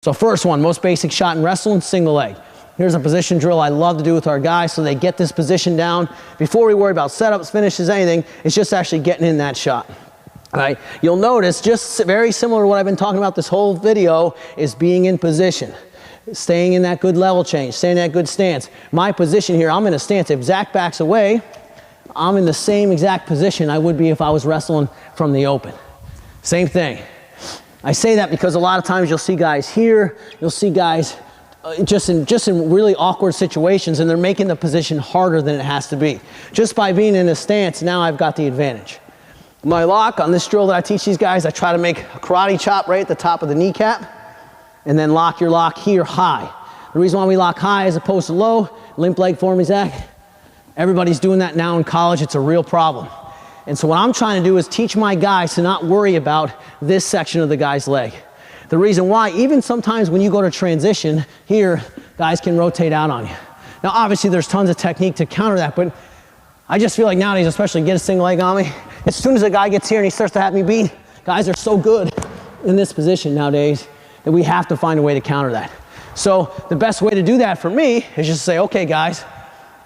So first one, most basic shot in wrestling, single leg. Here's a position drill I love to do with our guys so they get this position down. Before we worry about setups, finishes, anything, it's just actually getting in that shot. All right, you'll notice, just very similar to what I've been talking about this whole video, is being in position. Staying in that good level change, staying in that good stance. My position here, I'm in a stance. If Zach backs away, I'm in the same exact position I would be if I was wrestling from the open. Same thing. I say that because a lot of times you'll see guys here, you'll see guys just in really awkward situations, and they're making the position harder than it has to be. Just by being in a stance, now I've got the advantage. My lock on this drill that I teach these guys, I try to make a karate chop right at the top of the kneecap, and then lock your lock here high. The reason why we lock high as opposed to low, limp leg for me, Zach. Everybody's doing that now in college. It's a real problem. And so what I'm trying to do is teach my guys to not worry about this section of the guy's leg. The reason why, even sometimes when you go to transition, here, guys can rotate out on you. Now, obviously, there's tons of technique to counter that, but I just feel like nowadays, especially get a single leg on me, as soon as a guy gets here and he starts to have me beat, guys are so good in this position nowadays that we have to find a way to counter that. So the best way to do that for me is just to say, okay, guys,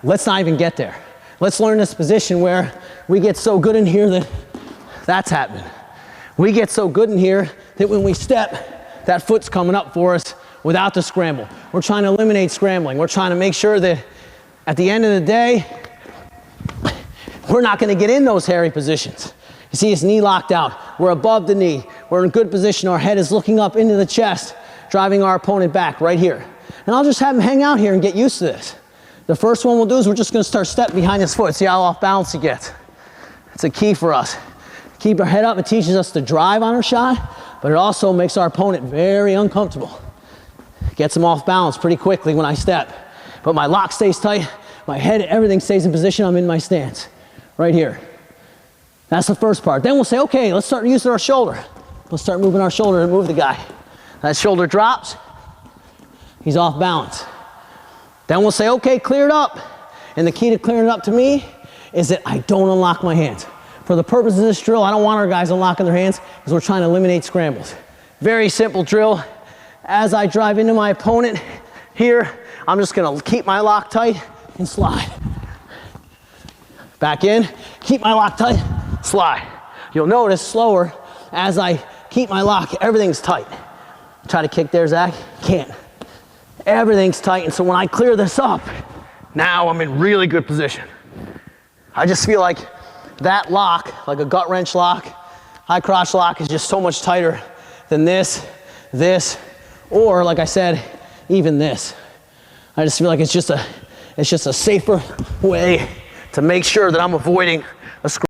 let's not even get there. Let's learn this position where we get so good in here that that's happening. We get so good in here that when we step, that foot's coming up for us without the scramble. We're trying to eliminate scrambling. We're trying to make sure that at the end of the day, we're not going to get in those hairy positions. You see, his knee locked out. We're above the knee. We're in good position. Our head is looking up into the chest, driving our opponent back right here. And I'll just have him hang out here and get used to this. The first one we'll do is we're just gonna start stepping behind his foot. See how off balance he gets. It's a key for us. Keep our head up. It teaches us to drive on our shot, but it also makes our opponent very uncomfortable. Gets him off balance pretty quickly when I step. But my lock stays tight, my head, everything stays in position. I'm in my stance, right here. That's the first part. Then we'll say, okay, let's start using our shoulder. Let's start moving our shoulder and move the guy. That shoulder drops, he's off balance. Then we'll say, okay, clear it up. And the key to clearing it up to me is that I don't unlock my hands. For the purpose of this drill, I don't want our guys unlocking their hands because we're trying to eliminate scrambles. Very simple drill. As I drive into my opponent here, I'm just gonna keep my lock tight and slide. Back in, keep my lock tight, slide. You'll notice slower as I keep my lock, everything's tight. Try to kick there, Zach, can't. Everything's tight, and so when I clear this up, now I'm in really good position. I just feel like that lock, like a gut wrench lock, high crotch lock, is just so much tighter than this, or like I said, even this. I just feel like it's just a safer way to make sure that I'm avoiding a screw.